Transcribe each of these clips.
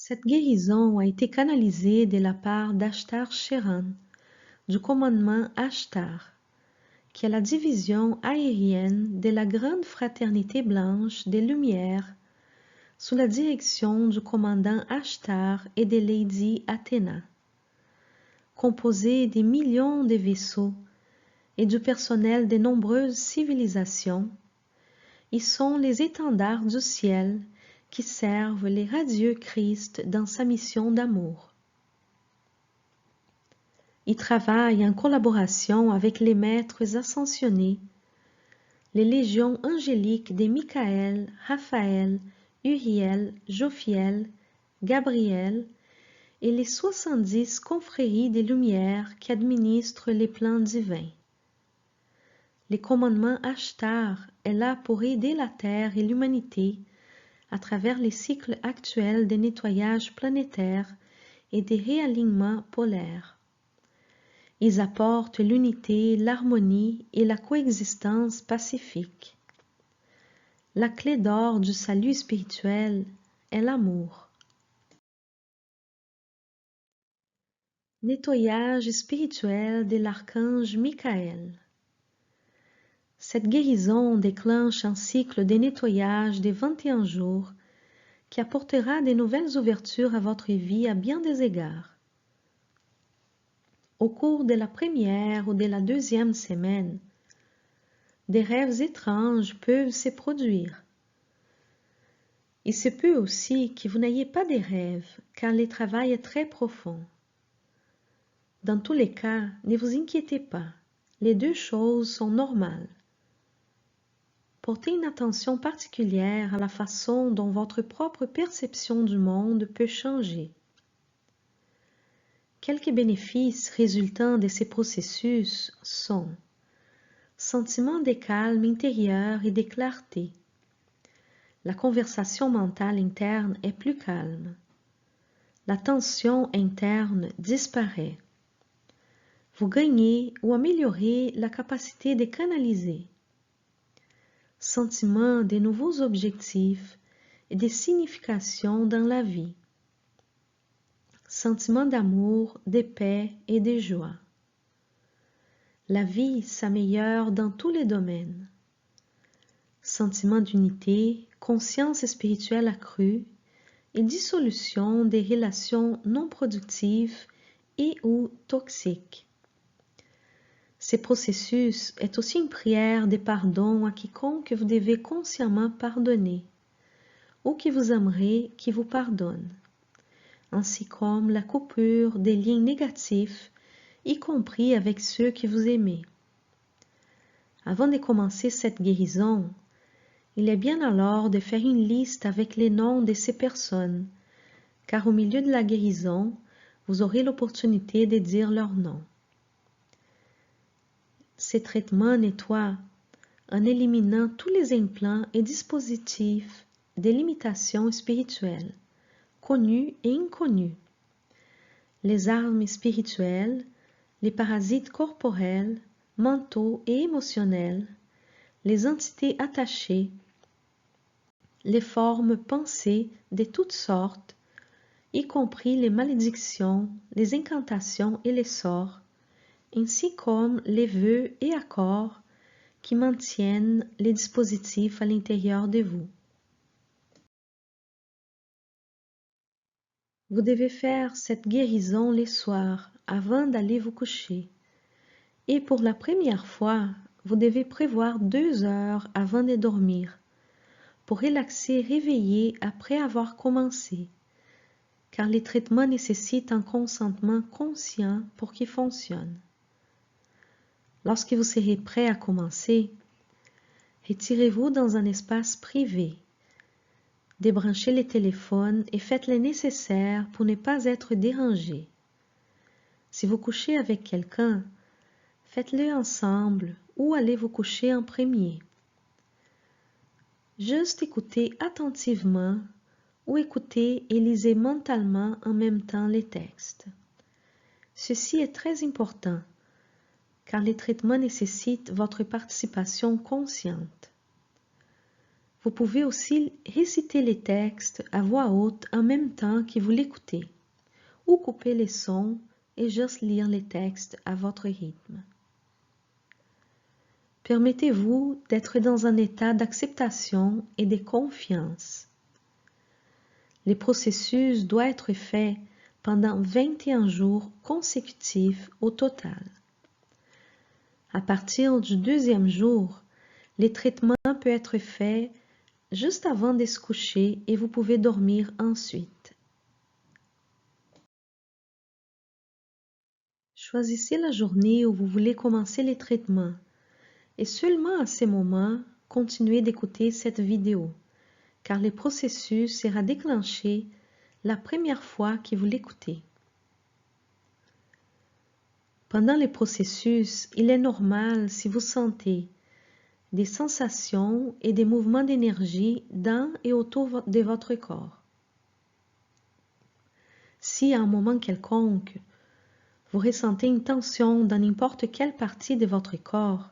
Cette guérison a été canalisée de la part d'Ashtar Sheran, du commandement Ashtar, qui est la division aérienne de la Grande Fraternité Blanche des Lumières, sous la direction du commandant Ashtar et de Lady Athéna. Composée des millions de vaisseaux et du personnel de nombreuses civilisations, ils sont les étendards du ciel qui servent les radieux Christ dans sa mission d'amour. Ils travaillent en collaboration avec les maîtres ascensionnés, les légions angéliques de Michael, Raphaël, Uriel, Jophiel, Gabriel et les 70 confréries des Lumières qui administrent les plans divins. Le commandement Ashtar est là pour aider la Terre et l'humanité à travers les cycles actuels de nettoyage planétaire et des réalignements polaires. Ils apportent l'unité, l'harmonie et la coexistence pacifique. La clé d'or du salut spirituel est l'amour. Nettoyage spirituel de l'archange Michael. Cette guérison déclenche un cycle de nettoyage de 21 jours qui apportera de nouvelles ouvertures à votre vie à bien des égards. Au cours de la première ou de la deuxième semaine, des rêves étranges peuvent se produire. Il se peut aussi que vous n'ayez pas de rêves, car le travail est très profond. Dans tous les cas, ne vous inquiétez pas, les deux choses sont normales. Portez une attention particulière à la façon dont votre propre perception du monde peut changer. Quelques bénéfices résultant de ces processus sont sentiment de calme intérieur et de clarté. La conversation mentale interne est plus calme. La tension interne disparaît. Vous gagnez ou améliorez la capacité de canaliser. Sentiment de nouveaux objectifs et de signification dans la vie. Sentiment d'amour, de paix et de joie. La vie s'améliore dans tous les domaines. Sentiment d'unité, conscience spirituelle accrue et dissolution des relations non productives et ou toxiques. Ce processus est aussi une prière de pardon à quiconque vous devez consciemment pardonner ou qui vous aimerait qui vous pardonne, ainsi comme la coupure des liens négatifs, y compris avec ceux que vous aimez. Avant de commencer cette guérison, il est bien alors de faire une liste avec les noms de ces personnes, car au milieu de la guérison, vous aurez l'opportunité de dire leurs noms. Ces traitements nettoient en éliminant tous les implants et dispositifs de limitation spirituelle, connus et inconnus, les armes spirituelles, les parasites corporels, mentaux et émotionnels, les entités attachées, les formes pensées de toutes sortes, y compris les malédictions, les incantations et les sorts, ainsi comme les vœux et accords qui maintiennent les dispositifs à l'intérieur de vous. Vous devez faire cette guérison les soirs avant d'aller vous coucher. Et pour la première fois, vous devez prévoir 2 heures avant de dormir pour relaxer et réveiller après avoir commencé, car les traitements nécessitent un consentement conscient pour qu'ils fonctionnent. Lorsque vous serez prêt à commencer, retirez-vous dans un espace privé. Débranchez les téléphones et faites le nécessaire pour ne pas être dérangé. Si vous couchez avec quelqu'un, faites-le ensemble ou allez vous coucher en premier. Juste écoutez attentivement ou écoutez et lisez mentalement en même temps les textes. Ceci est très important, car les traitements nécessitent votre participation consciente. Vous pouvez aussi réciter les textes à voix haute en même temps que vous l'écoutez, ou couper les sons et juste lire les textes à votre rythme. Permettez-vous d'être dans un état d'acceptation et de confiance. Le processus doit être fait pendant 21 jours consécutifs au total. À partir du deuxième jour, le traitement peut être fait juste avant de se coucher et vous pouvez dormir ensuite. Choisissez la journée où vous voulez commencer les traitements et seulement à ce moment, continuez d'écouter cette vidéo car le processus sera déclenché la première fois que vous l'écoutez. Pendant le processus, il est normal si vous sentez des sensations et des mouvements d'énergie dans et autour de votre corps. Si à un moment quelconque, vous ressentez une tension dans n'importe quelle partie de votre corps,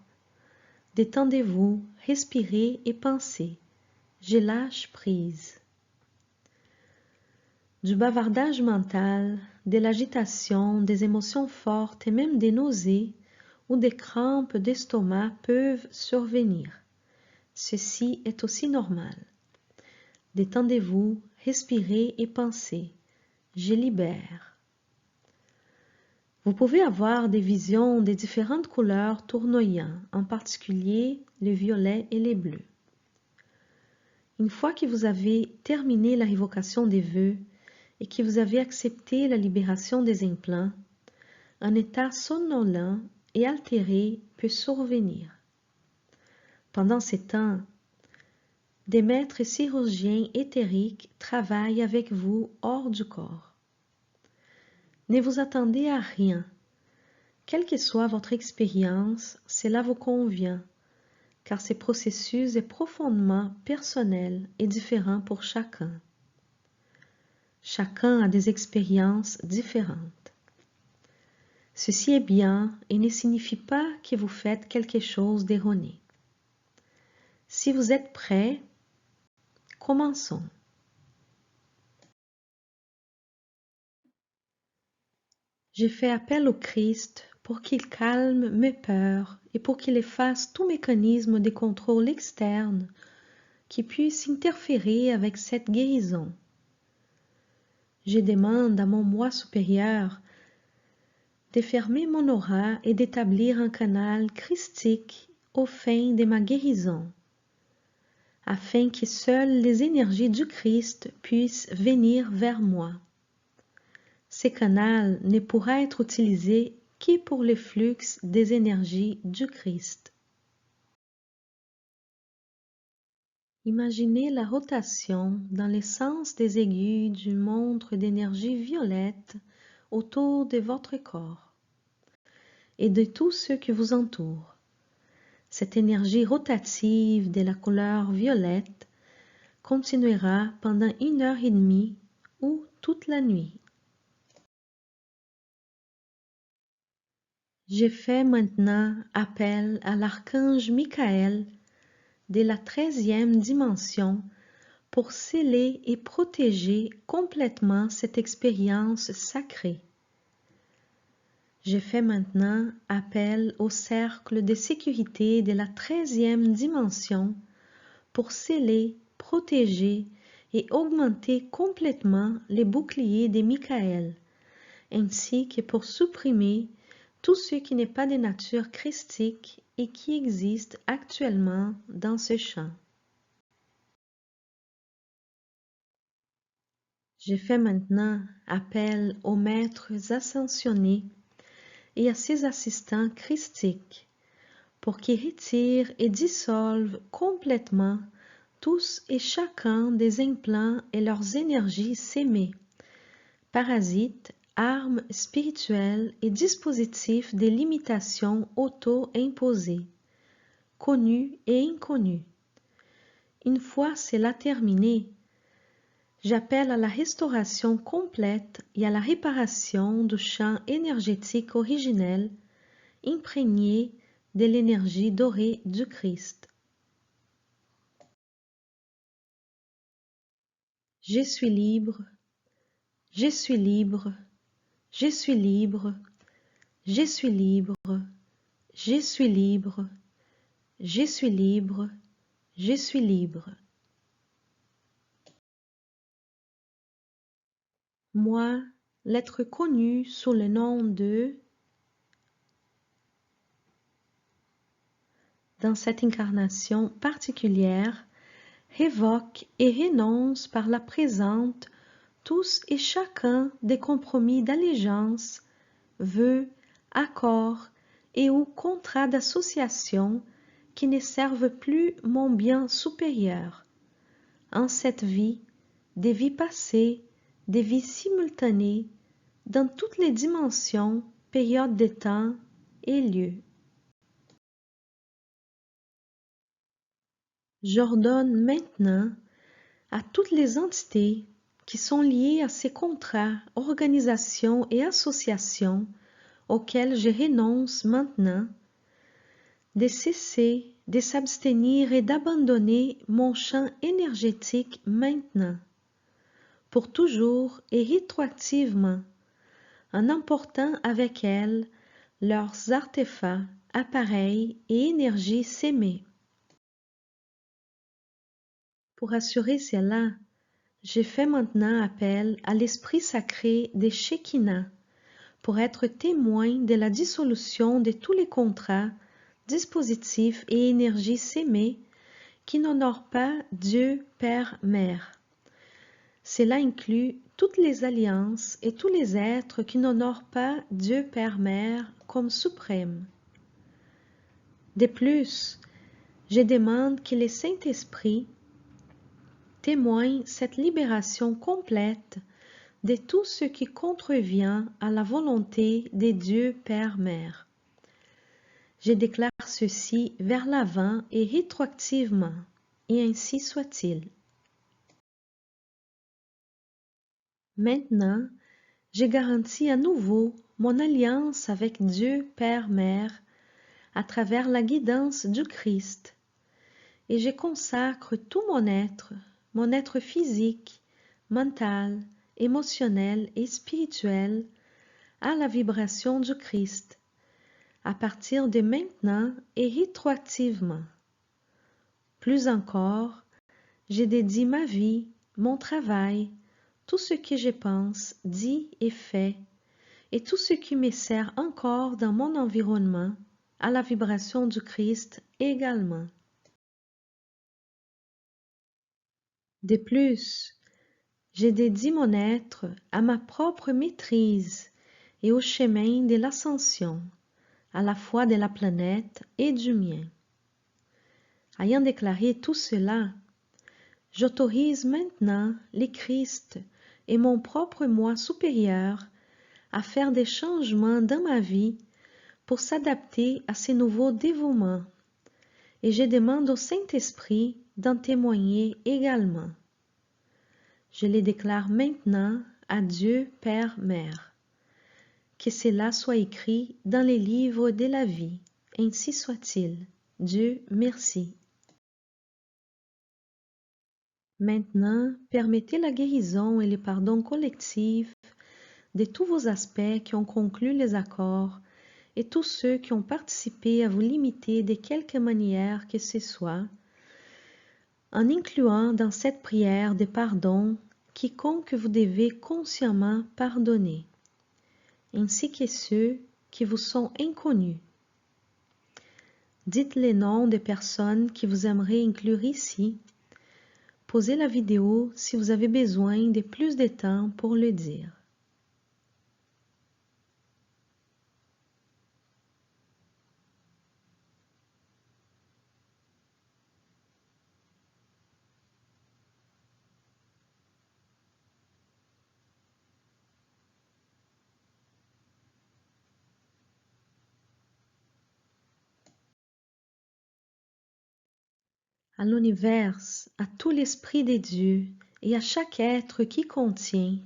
détendez-vous, respirez et pensez « Je lâche prise ». Du bavardage mental, de l'agitation, des émotions fortes et même des nausées ou des crampes d'estomac peuvent survenir. Ceci est aussi normal. Détendez-vous, respirez et pensez « Je libère ». Vous pouvez avoir des visions de différentes couleurs tournoyant, en particulier le violet et les bleus. Une fois que vous avez terminé la révocation des vœux et que vous avez accepté la libération des implants, un état somnolent et altéré peut survenir. Pendant ces temps, des maîtres chirurgiens éthériques travaillent avec vous hors du corps. Ne vous attendez à rien. Quelle que soit votre expérience, cela vous convient, car ce processus est profondément personnel et différent pour chacun. Chacun a des expériences différentes. Ceci est bien et ne signifie pas que vous faites quelque chose d'erroné. Si vous êtes prêts, commençons. J'ai fait appel au Christ pour qu'il calme mes peurs et pour qu'il efface tout mécanisme de contrôle externe qui puisse interférer avec cette guérison. Je demande à mon moi supérieur de fermer mon aura et d'établir un canal christique aux fins de ma guérison, afin que seules les énergies du Christ puissent venir vers moi. Ce canal ne pourra être utilisé que pour le flux des énergies du Christ. Imaginez la rotation dans le sens des aiguilles d'une montre d'énergie violette autour de votre corps et de tout ce qui vous entoure. Cette énergie rotative de la couleur violette continuera pendant 1h30 ou toute la nuit. Je fais maintenant appel à l'archange Michael de la 13e dimension pour sceller et protéger complètement cette expérience sacrée. Je fais maintenant appel au cercle de sécurité de la 13e dimension pour sceller, protéger et augmenter complètement les boucliers de Michael, ainsi que pour supprimer tout ce qui n'est pas de nature christique et qui existe actuellement dans ce champ. Je fais maintenant appel aux maîtres ascensionnés et à ses assistants christiques pour qu'ils retirent et dissolvent complètement tous et chacun des implants et leurs énergies sémées, parasites, armes spirituelles et dispositifs de limitation auto-imposés, connus et inconnus. Une fois cela terminé, j'appelle à la restauration complète et à la réparation du champ énergétique originel imprégné de l'énergie dorée du Christ. Je suis libre, je suis libre, je suis libre, je suis libre, je suis libre, je suis libre, je suis libre. Moi, l'être connu sous le nom de, dans cette incarnation particulière, révoque et renonce par la présente tous et chacun des compromis d'allégeance, vœux, accords et ou contrats d'association qui ne servent plus mon bien supérieur. En cette vie, des vies passées, des vies simultanées, dans toutes les dimensions, périodes de temps et lieux. J'ordonne maintenant à toutes les entités qui sont liées à ces contrats, organisations et associations auxquelles je renonce maintenant, de cesser, de s'abstenir et d'abandonner mon champ énergétique maintenant, pour toujours et rétroactivement, en emportant avec elles leurs artefacts, appareils et énergies sémées. Pour assurer cela, je fais maintenant appel à l'esprit sacré des Shekinah pour être témoin de la dissolution de tous les contrats, dispositifs et énergies sémées qui n'honorent pas Dieu Père Mère. Cela inclut toutes les alliances et tous les êtres qui n'honorent pas Dieu Père Mère comme suprême. De plus, je demande que le Saint-Esprit témoigne cette libération complète de tout ce qui contrevient à la volonté de Dieu Père Mère. Je déclare ceci vers l'avant et rétroactivement, et ainsi soit-il. Maintenant, je garantis à nouveau mon alliance avec Dieu Père Mère à travers la guidance du Christ, et je consacre tout mon être physique, mental, émotionnel et spirituel à la vibration du Christ, à partir de maintenant et rétroactivement. Plus encore, je dédie ma vie, mon travail, tout ce que je pense, dis et fais, et tout ce qui me sert encore dans mon environnement, à la vibration du Christ également. De plus, je dédie mon être à ma propre maîtrise et au chemin de l'ascension, à la fois de la planète et du mien. Ayant déclaré tout cela, j'autorise maintenant les Christ et mon propre moi supérieur à faire des changements dans ma vie pour s'adapter à ces nouveaux dévouements, et je demande au Saint-Esprit d'en témoigner également. Je les déclare maintenant à Dieu Père Mère. Que cela soit écrit dans les livres de la vie, ainsi soit-il. Dieu merci. Maintenant, permettez la guérison et le pardon collectif de tous vos aspects qui ont conclu les accords et tous ceux qui ont participé à vous limiter de quelque manière que ce soit, en incluant dans cette prière de pardon quiconque vous devez consciemment pardonner, ainsi que ceux qui vous sont inconnus. Dites les noms des personnes que vous aimeriez inclure ici. Pausez la vidéo si vous avez besoin de plus de temps pour le dire. À l'univers, à tout l'Esprit des dieux et à chaque être qui contient,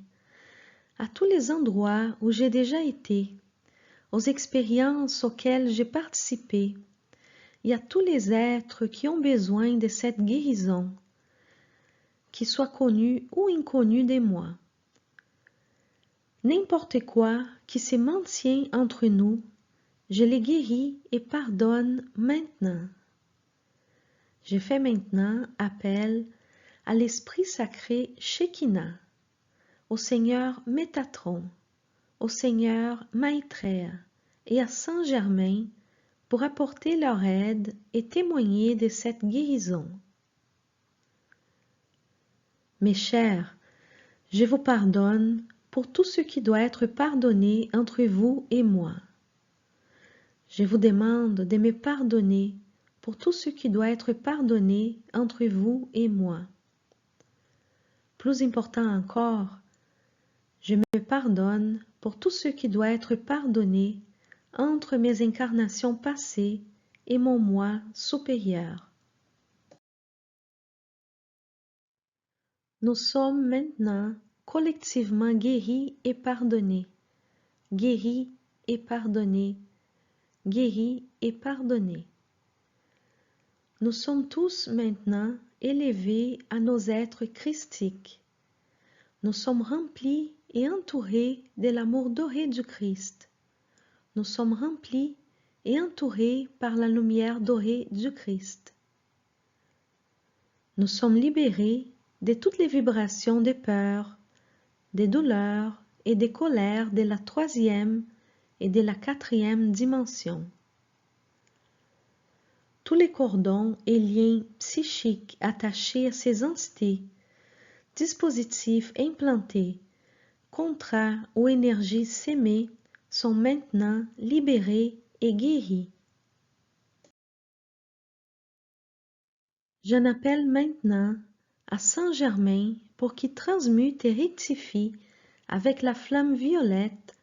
à tous les endroits où j'ai déjà été, aux expériences auxquelles j'ai participé, et à tous les êtres qui ont besoin de cette guérison, qui soit connu ou inconnu de moi. N'importe quoi qui se maintient entre nous, je les guéris et pardonne maintenant. Je fais maintenant appel à l'Esprit sacré Shekinah, au Seigneur Métatron, au Seigneur Maitreya et à Saint Germain pour apporter leur aide et témoigner de cette guérison. Mes chers, je vous pardonne pour tout ce qui doit être pardonné entre vous et moi. Je vous demande de me pardonner pour tout ce qui doit être pardonné entre vous et moi. Plus important encore, je me pardonne pour tout ce qui doit être pardonné entre mes incarnations passées et mon moi supérieur. Nous sommes maintenant collectivement guéris et pardonnés, guéris et pardonnés, guéris et pardonnés. Nous sommes tous maintenant élevés à nos êtres christiques. Nous sommes remplis et entourés de l'amour doré du Christ. Nous sommes remplis et entourés par la lumière dorée du Christ. Nous sommes libérés de toutes les vibrations des peurs, des douleurs et des colères de la 3e et de la 4e dimension. Tous les cordons et liens psychiques attachés à ces entités, dispositifs implantés, contrats ou énergies sémées sont maintenant libérés et guéris. J'en appelle maintenant à Saint Germain pour qu'il transmute et rectifie avec la flamme violette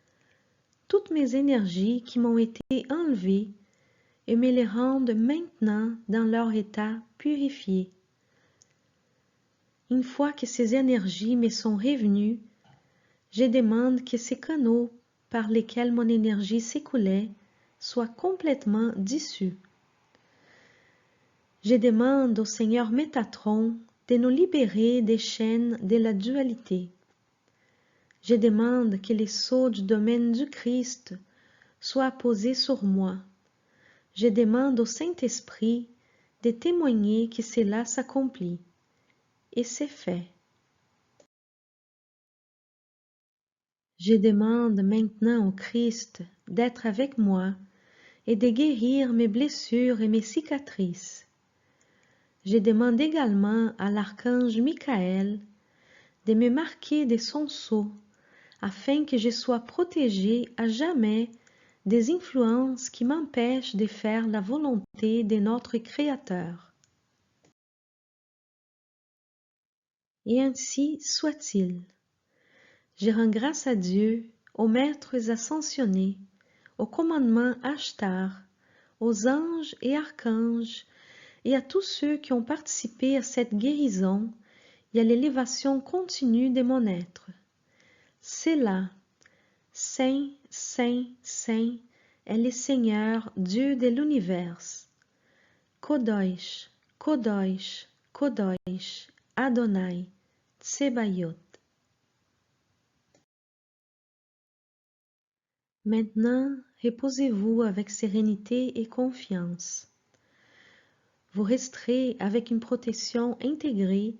toutes mes énergies qui m'ont été enlevées et me les rende maintenant dans leur état purifié. Une fois que ces énergies me sont revenues, je demande que ces canaux par lesquels mon énergie s'écoulait soient complètement dissus. Je demande au Seigneur Métatron de nous libérer des chaînes de la dualité. Je demande que les sceaux du domaine du Christ soient posés sur moi. Je demande au Saint-Esprit de témoigner que cela s'accomplit. Et c'est fait. Je demande maintenant au Christ d'être avec moi et de guérir mes blessures et mes cicatrices. Je demande également à l'archange Michael de me marquer de son sceau afin que je sois protégée à jamais des influences qui m'empêchent de faire la volonté de notre Créateur. Et ainsi soit-il. Je rends grâce à Dieu, aux maîtres ascensionnés, au commandement Ashtar, aux anges et archanges, et à tous ceux qui ont participé à cette guérison et à l'élévation continue de mon être. C'est là, Saint, Saint, Saint, est le Seigneur, Dieu de l'univers. Kodosh, Kodosh, Kodosh, Adonai, Tsebayot. Maintenant, reposez-vous avec sérénité et confiance. Vous resterez avec une protection intégrée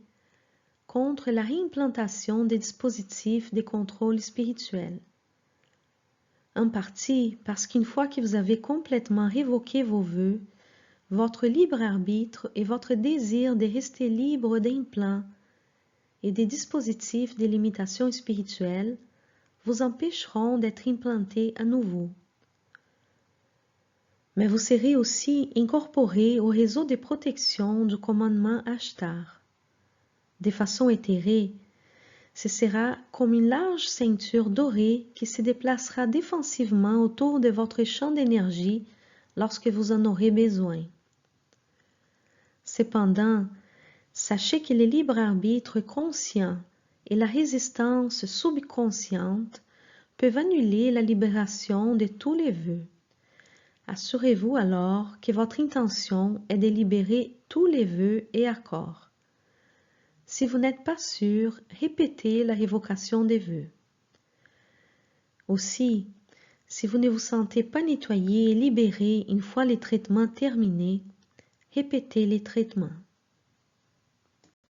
contre la réimplantation des dispositifs de contrôle spirituel. En partie parce qu'une fois que vous avez complètement révoqué vos vœux, votre libre arbitre et votre désir de rester libre d'implants et des dispositifs de limitation spirituelle vous empêcheront d'être implantés à nouveau. Mais vous serez aussi incorporé au réseau de protection du commandement Ashtar. De façon éthérée, ce sera comme une large ceinture dorée qui se déplacera défensivement autour de votre champ d'énergie lorsque vous en aurez besoin. Cependant, sachez que le libre arbitre conscient et la résistance subconsciente peuvent annuler la libération de tous les vœux. Assurez-vous alors que votre intention est de libérer tous les vœux et accords. Si vous n'êtes pas sûr, répétez la révocation des vœux. Aussi, si vous ne vous sentez pas nettoyé et libéré une fois les traitements terminés, répétez les traitements.